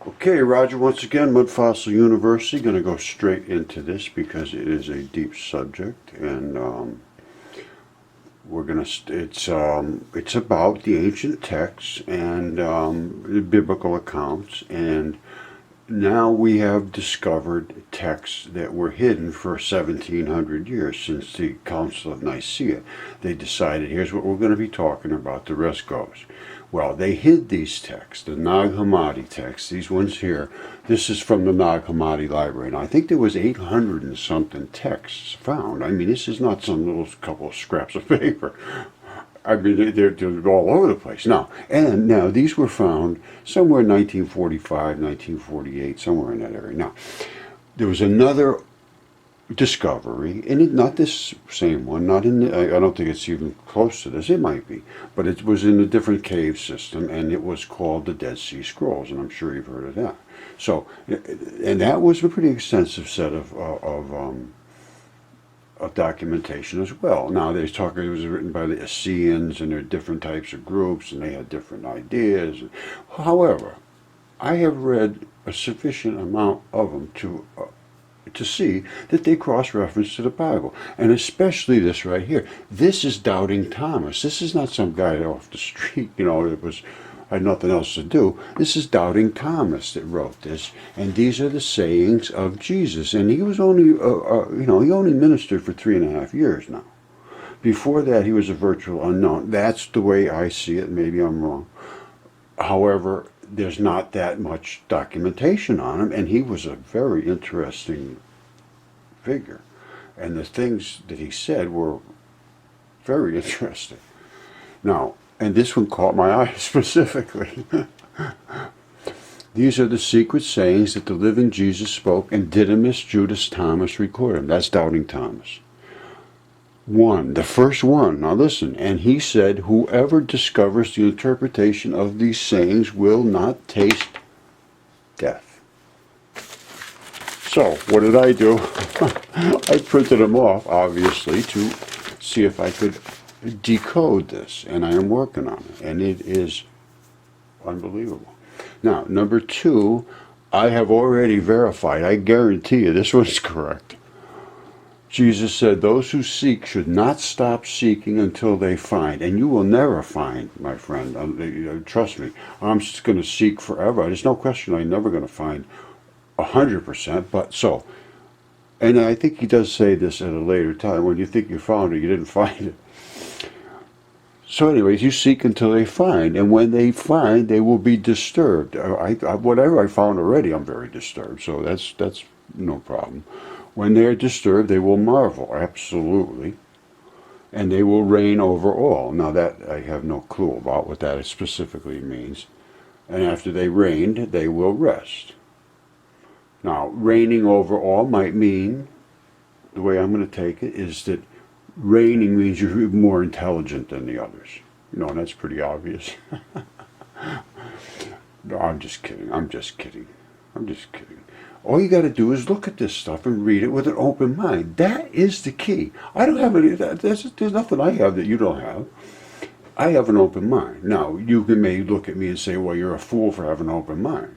Okay, Roger, once again, Mud Fossil University. Going to go straight into this because it is a deep subject, and we're going to. It's about the ancient texts and the biblical accounts, and now we have discovered texts that were hidden for 1700 years since the Council of Nicaea. They decided, here's what we're going to be talking about, the rest goes. Well, they hid these texts, the Nag Hammadi texts, these ones here. This is from the Nag Hammadi library. Now, I think there was 800 and something texts found. I mean, this is not some little couple of scraps of paper. I mean, they're all over the place. Now, these were found somewhere in 1945, 1948, somewhere in that area. Now, there was another discovery, and not this same one, not in the, I don't think it's even close to this, it might be, but it was in a different cave system, and it was called the Dead Sea Scrolls, and I'm sure you've heard of that. So, and that was a pretty extensive set of documentation as well. Now, they talk, it was written by the Essenes, and there are different types of groups, and they had different ideas. However, I have read a sufficient amount of them to see that they cross-reference to the Bible. And especially this right here. This is Doubting Thomas. This is not some guy off the street, that had nothing else to do. This is Doubting Thomas that wrote this. And these are the sayings of Jesus. And he was only, he only ministered for 3.5 years now. Before that, he was a virtual unknown. That's the way I see it. Maybe I'm wrong. However, there's not that much documentation on him, and he was a very interesting figure. And the things that he said were very interesting. Now, and this one caught my eye specifically. These are the secret sayings that the living Jesus spoke, and Didymus Judas Thomas recorded them. That's Doubting Thomas. The first one, now listen, and he said, whoever discovers the interpretation of these sayings will not taste death. So, what did I do? I printed them off, obviously, to see if I could decode this, and I am working on it, and it is unbelievable. Now, number 2, I have already verified, I guarantee you this one's correct. Jesus said, those who seek should not stop seeking until they find. And you will never find, my friend. Trust me. I'm just going to seek forever. There's no question I'm never going to find 100%. But so, and I think he does say this at a later time. When you think you found it, you didn't find it. So anyways, you seek until they find. And when they find, they will be disturbed. Whatever I found already, I'm very disturbed. So that's no problem. When they are disturbed, they will marvel, absolutely, and they will reign over all. Now that, I have no clue about what that specifically means. And after they reigned, they will rest. Now, reigning over all might mean, the way I'm going to take it, is that reigning means you're more intelligent than the others. And that's pretty obvious. No, I'm just kidding. All you got to do is look at this stuff and read it with an open mind. That is the key. I don't have any. There's nothing I have that you don't have. I have an open mind. Now, you may look at me and say, well, you're a fool for having an open mind.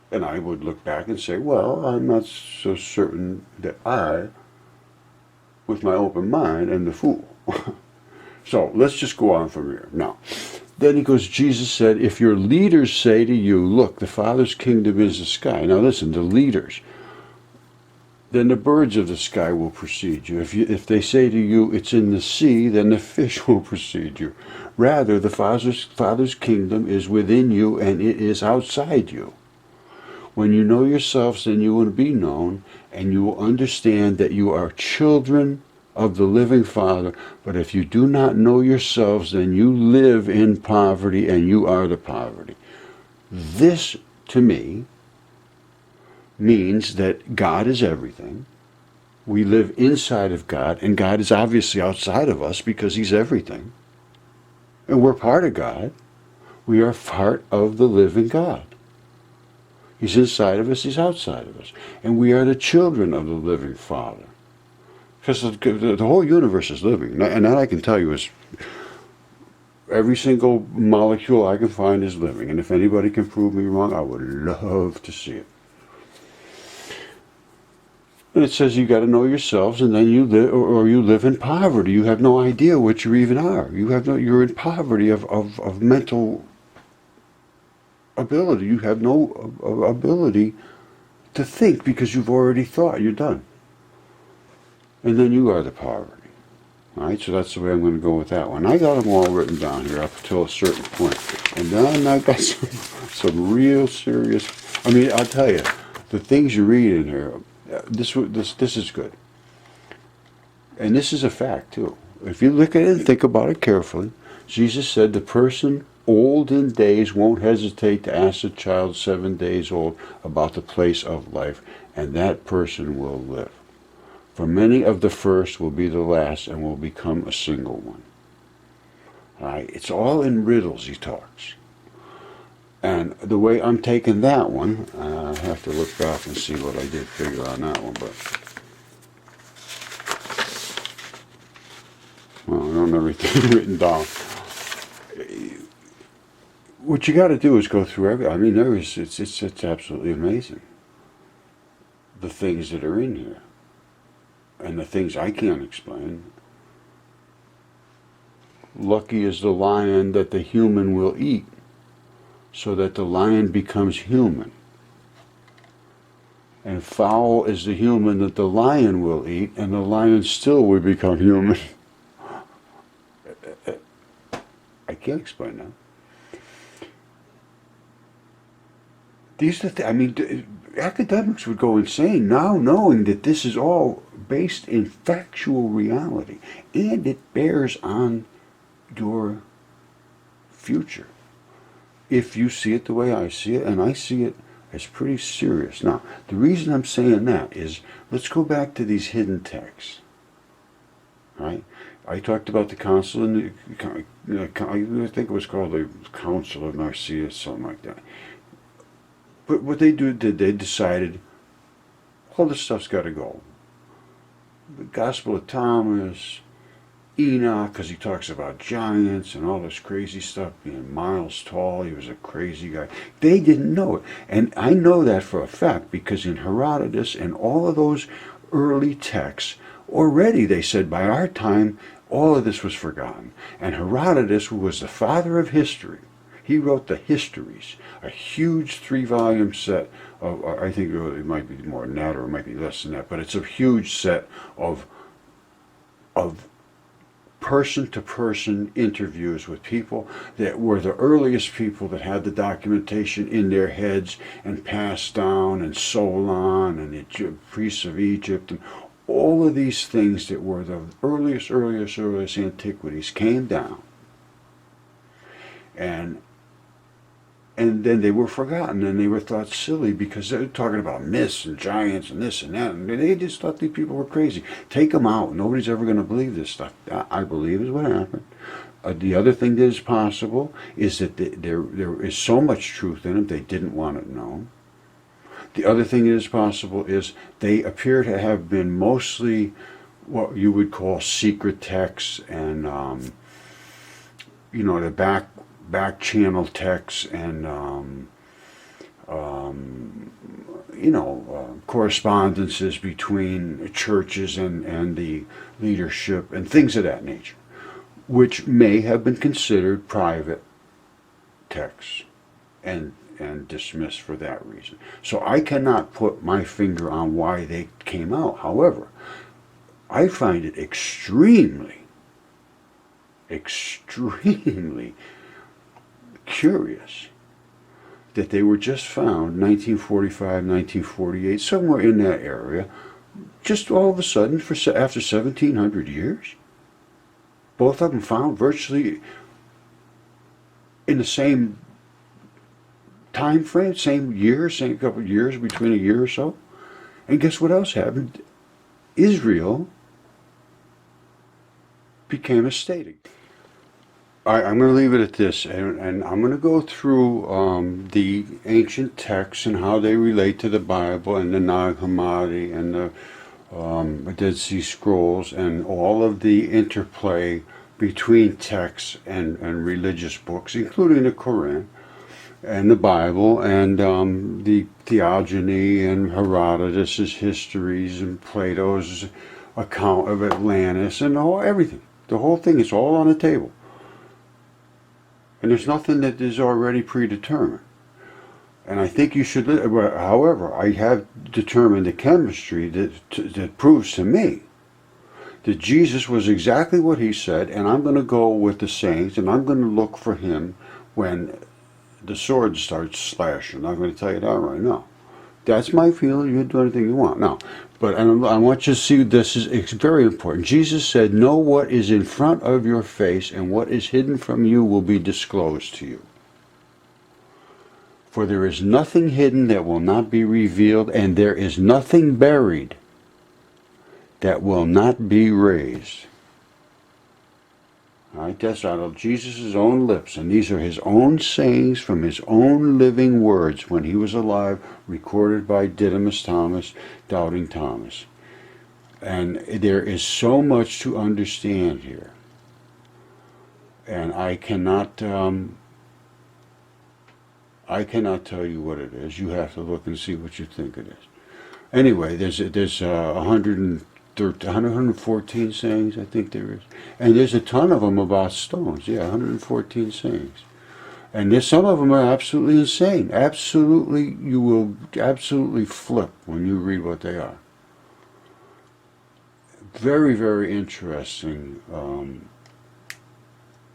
And I would look back and say, well, I'm not so certain that I, with my open mind, am the fool. So let's just go on from here. Now, then he goes, Jesus said, if your leaders say to you, look, the Father's kingdom is the sky. Now listen, the leaders. Then the birds of the sky will precede you. If they say to you, it's in the sea, then the fish will precede you. Rather, the Father's kingdom is within you, and it is outside you. When you know yourselves, then you will be known, and you will understand that you are children of the living Father. But if you do not know yourselves, then you live in poverty, and you are the poverty. This, to me, means that God is everything. We live inside of God, and God is obviously outside of us because he's everything. And we're part of God. We are part of the living God. He's inside of us, he's outside of us. And we are the children of the living Father. Because the whole universe is living. And that I can tell you is Every single molecule I can find is living. And if anybody can prove me wrong, I would love to see it. And it says you got to know yourselves, and then you live, or you live in poverty. You have no idea what you even are. You're in poverty of mental ability. You have no ability to think because you've already thought. You're done. And then you are the poverty. All right, so that's the way I'm going to go with that one. I got them all written down here up until a certain point. And then I got some real serious, I mean, I'll tell you, the things you read in here, this is good. And this is a fact, too. If you look at it and think about it carefully, Jesus said the person old in days won't hesitate to ask a child 7 days old about the place of life, and that person will live. For many of the first will be the last and will become a single one. All right? It's all in riddles he talks. And the way I'm taking that one, I have to look back and see what I did figure on that one, but well, I don't have everything written down. What you got to do is go through I mean, it's absolutely amazing. The things that are in here. And the things I can't explain. Lucky is the lion that the human will eat, so that the lion becomes human. And foul is the human that the lion will eat, and the lion still will become human. I can't explain that. These are I mean, academics would go insane now knowing that this is all based in factual reality, and it bears on your future if you see it the way I see it, and I see it as pretty serious. Now, the reason I'm saying that is, let's go back to these hidden texts. Right? I talked about the council, and I think it was called the Council of Nicaea, something like that. But what they did, they decided all this stuff's got to go. The Gospel of Thomas, Enoch, because he talks about giants and all this crazy stuff, being miles tall. He was a crazy guy. They didn't know it. And I know that for a fact because in Herodotus and all of those early texts, already they said by our time, all of this was forgotten. And Herodotus, who was the father of history, he wrote the Histories, a huge 3-volume set of, I think it might be more than that or it might be less than that, but it's a huge set of person-to-person interviews with people that were the earliest people that had the documentation in their heads and passed down, and Solon and the priests of Egypt and all of these things that were the earliest antiquities came down. And then they were forgotten, and they were thought silly because they were talking about myths and giants and this and that, and they just thought these people were crazy. Take them out. Nobody's ever going to believe this stuff. I believe is what happened. The other thing that is possible is that there is so much truth in them they didn't want it known. The other thing that is possible is they appear to have been mostly what you would call secret texts and the back channel texts and correspondences between churches and the leadership and things of that nature, which may have been considered private texts and dismissed for that reason. So I cannot put my finger on why they came out. However, I find it extremely curious that they were just found 1945, 1948, somewhere in that area, just all of a sudden after 1,700 years. Both of them found virtually in the same time frame, same year, same couple of years, between a year or so. And guess what else happened? Israel became a state. I'm going to leave it at this, and I'm going to go through the ancient texts and how they relate to the Bible and the Nag Hammadi and the Dead Sea Scrolls and all of the interplay between texts and religious books, including the Quran and the Bible and the theogony and Herodotus' histories and Plato's account of Atlantis and everything. The whole thing is all on the table. And there's nothing that is already predetermined. And I think you should, however, I have determined the chemistry that proves to me that Jesus was exactly what he said, and I'm going to go with the saints, and I'm going to look for him when the sword starts slashing. I'm going to tell you that right now. That's my feeling. You can do anything you want. Now, but I want you to see this is it's very important. Jesus said, know what is in front of your face, and what is hidden from you will be disclosed to you. For there is nothing hidden that will not be revealed, and there is nothing buried that will not be raised. All right, that's out of Jesus' own lips, and these are his own sayings from his own living words when he was alive, recorded by Didymus Thomas, Doubting Thomas. And there is so much to understand here. And I cannot tell you what it is. You have to look and see what you think it is. Anyway, there's 114 sayings, I think there is. And there's a ton of them about stones. Yeah, 114 sayings. And there's some of them are absolutely insane. Absolutely, you will absolutely flip when you read what they are. Very, very interesting.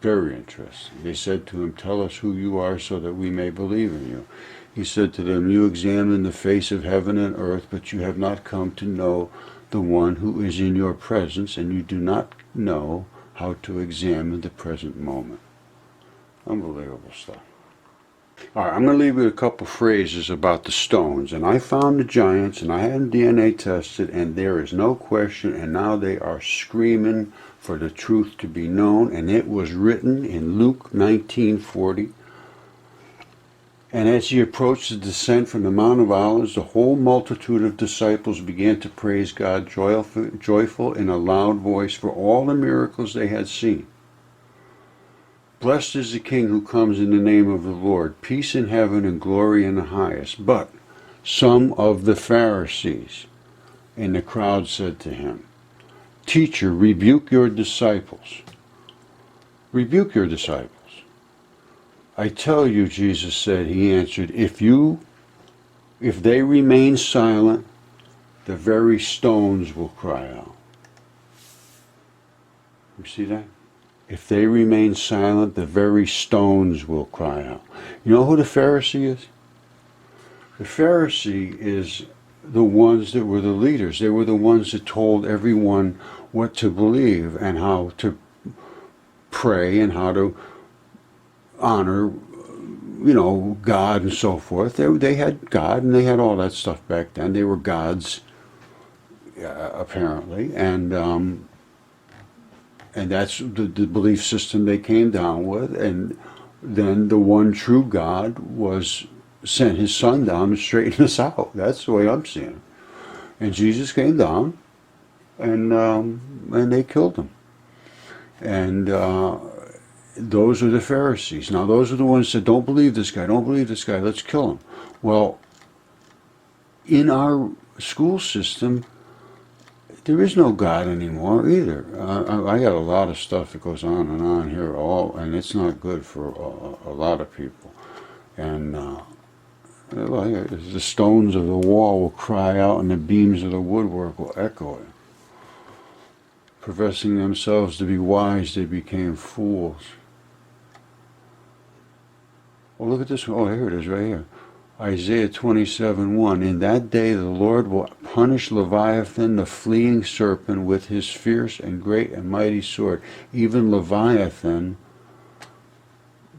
Very interesting. They said to him, tell us who you are so that we may believe in you. He said to them, you examine the face of heaven and earth, but you have not come to know the one who is in your presence, and you do not know how to examine the present moment. Unbelievable stuff. All right, I'm going to leave you a couple phrases about the stones. And I found the giants, and I had them DNA tested, and there is no question, and now they are screaming for the truth to be known, and it was written in Luke 19:40. And as he approached the descent from the Mount of Olives, the whole multitude of disciples began to praise God, joyful in a loud voice for all the miracles they had seen. Blessed is the King who comes in the name of the Lord, peace in heaven and glory in the highest. But some of the Pharisees in the crowd said to him, Teacher, rebuke your disciples. Rebuke your disciples. I tell you, Jesus said, he answered, if they remain silent, the very stones will cry out. You see that? If they remain silent, the very stones will cry out. You know who the Pharisee is? The Pharisee is the ones that were the leaders. They were the ones that told everyone what to believe and how to pray and how to honor, God and so forth. They had God and they had all that stuff back then. They were gods, apparently, and that's the belief system they came down with. And then the one true God sent his son down to straighten us out. That's the way I'm seeing it. And Jesus came down, and they killed him. And those are the Pharisees. Now, those are the ones that don't believe this guy, let's kill him. Well, in our school system, there is no God anymore either. I got a lot of stuff that goes on and on here, and it's not good for a lot of people. And the stones of the wall will cry out, and the beams of the woodwork will echo it. Professing themselves to be wise, they became fools. Well, look at this one. Oh, here it is right here. Isaiah 27:1. In that day the Lord will punish Leviathan, the fleeing serpent, with his fierce and great and mighty sword. Even Leviathan,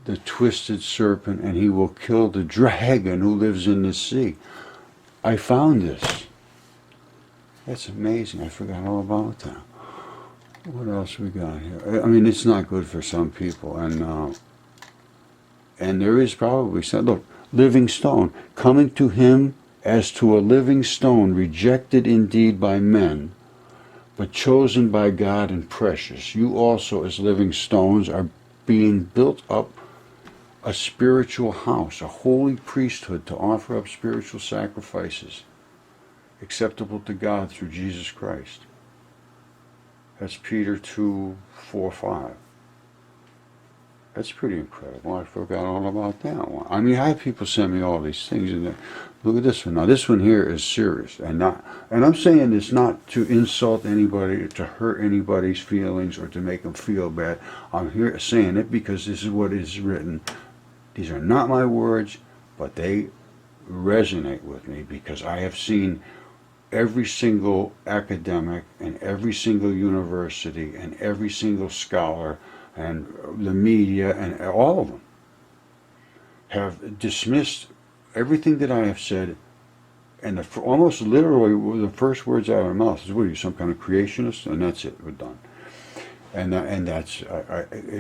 the twisted serpent, and he will kill the dragon who lives in the sea. I found this. That's amazing. I forgot all about that. What else we got here? I mean, it's not good for some people, and there is probably some. Look, living stone, coming to him as to a living stone, rejected indeed by men, but chosen by God and precious. You also, as living stones, are being built up a spiritual house, a holy priesthood, to offer up spiritual sacrifices acceptable to God through Jesus Christ. That's Peter 2, 4, 5. That's pretty incredible. I forgot all about that one. I mean, I have people send me all these things, and look at this one. Now, this one here is serious, and I'm saying this not to insult anybody, to hurt anybody's feelings, or to make them feel bad. I'm here saying it because this is what is written. These are not my words, but they resonate with me because I have seen every single academic and every single university and every single scholar and the media and all of them have dismissed everything that I have said, and almost literally the first words out of my mouth is, "What are you, some kind of creationist?" And that's it, we're done. And that's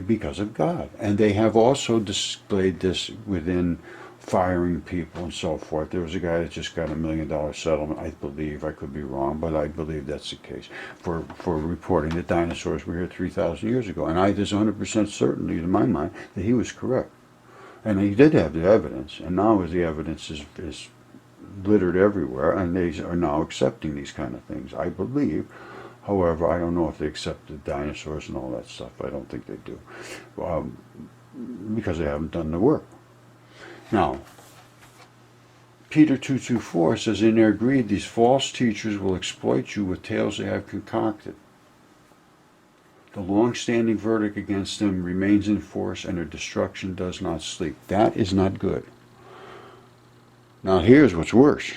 because of God. And they have also displayed this within firing people and so forth. There was a guy that just got $1 million settlement, I believe. I could be wrong, but I believe that's the case, for reporting that dinosaurs were here 3,000 years ago. And there's 100% certainty in my mind that he was correct. And he did have the evidence, and now the evidence is littered everywhere, and they are now accepting these kind of things, I believe. However, I don't know if they accept the dinosaurs and all that stuff. I don't think they do, because they haven't done the work. Now, Peter 2:4 says, "In their greed, these false teachers will exploit you with tales they have concocted. The long-standing verdict against them remains in force, and their destruction does not sleep." That is not good. Now, here's what's worse.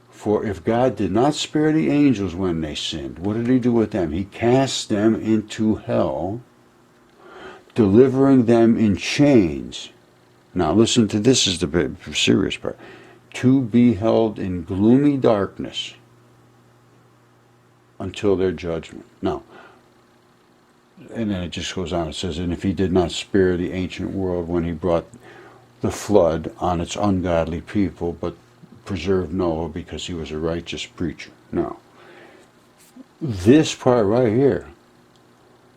"For if God did not spare the angels when they sinned, what did he do with them? He cast them into hell, delivering them in chains." Now listen to this, is the serious part. "To be held in gloomy darkness until their judgment." Now, and then it just goes on. It says, "And if he did not spare the ancient world when he brought the flood on its ungodly people, but preserved Noah because he was a righteous preacher." Now, this part right here,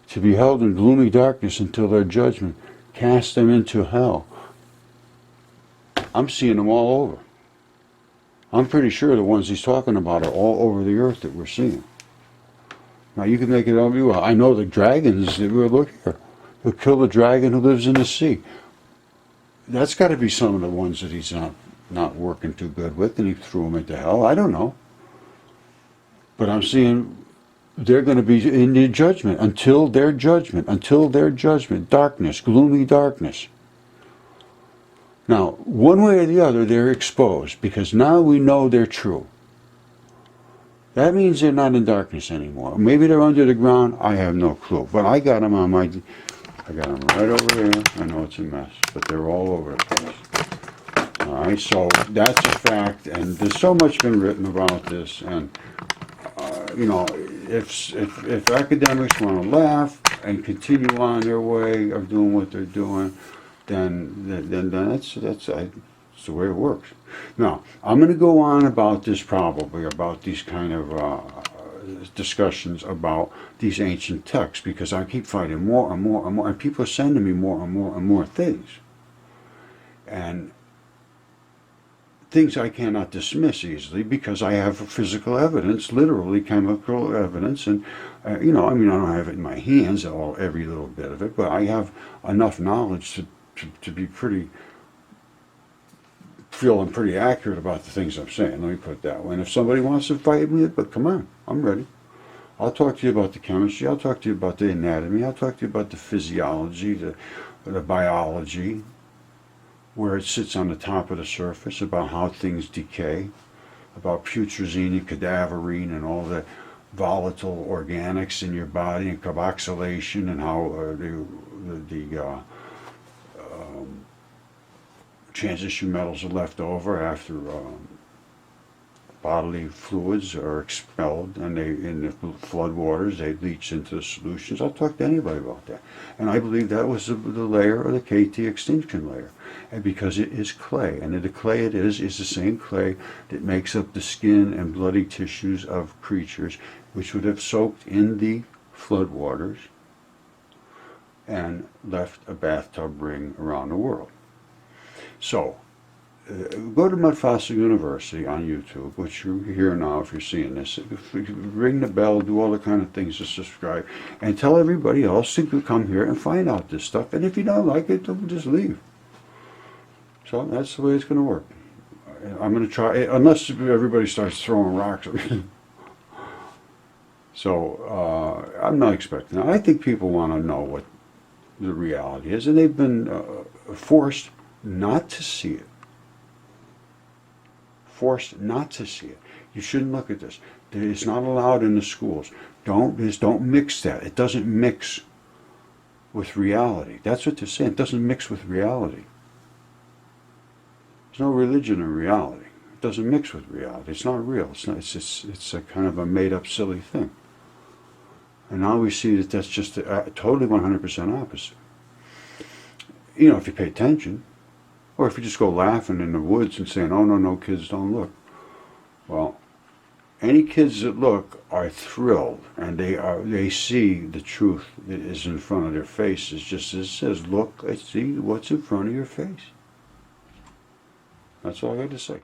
"to be held in gloomy darkness until their judgment, cast them into hell." I'm seeing them all over. I'm pretty sure the ones he's talking about are all over the earth that we're seeing. Now, you can make it up you will. I know the dragons that we're looking at. He'll kill the dragon who lives in the sea. That's got to be some of the ones that he's not working too good with, and he threw them into hell. I don't know. But I'm seeing they're going to be in the judgment until their judgment, darkness, gloomy darkness. Now, one way or the other, they're exposed, because now we know they're true. That means they're not in darkness anymore. Maybe they're under the ground. I have no clue. But I got them I got them right over here. I know it's a mess, but they're all over the place. All right, so that's a fact, and there's so much been written about this. And if academics want to laugh and continue on their way of doing what they're doing, then that's the way it works. Now, I'm going to go on about this, probably about these kind of discussions about these ancient texts, because I keep finding more and more and more, and people are sending me more and more and more things, and things I cannot dismiss easily because I have physical evidence, literally chemical evidence, and I don't have it in my hands, every little bit of it, but I have enough knowledge to be feeling pretty accurate about the things I'm saying. Let me put it that way. And if somebody wants to fight me, but come on, I'm ready. I'll talk to you about the chemistry. I'll talk to you about the anatomy. I'll talk to you about the physiology, the biology, where it sits on the top of the surface, about how things decay, about putrescine and cadaverine and all the volatile organics in your body, and carboxylation, and how the transition metals are left over after bodily fluids are expelled, and in the flood waters they leach into the solutions. I'll talk to anybody about that. And I believe that was the layer, or the KT extinction layer. and because it is clay, and the clay it is the same clay that makes up the skin and bloody tissues of creatures which would have soaked in the flood waters and left a bathtub ring around the world. So, go to Mud Fossil University on YouTube, which you're here now if you're seeing this. Ring the bell, do all the kind of things to subscribe, and tell everybody else to come here and find out this stuff. And if you don't like it, don't just leave. So that's the way it's going to work. I'm going to try, unless everybody starts throwing rocks at me. So I'm not expecting that. I think people want to know what the reality is, and they've been forced not to see it. Forced not to see it. You shouldn't look at this. It's not allowed in the schools. Don't mix that. It doesn't mix with reality. That's what they're saying. It doesn't mix with reality. There's no religion in reality. It doesn't mix with reality. It's not real. It's not. It's a kind of a made-up, silly thing. And now we see that that's just totally 100% opposite. You know, if you pay attention. Or if you just go laughing in the woods and saying, oh, no, kids, don't look. Well, any kids that look are thrilled, and they see the truth that is in front of their faces, just as it says, look, I see what's in front of your face. That's all I got to say.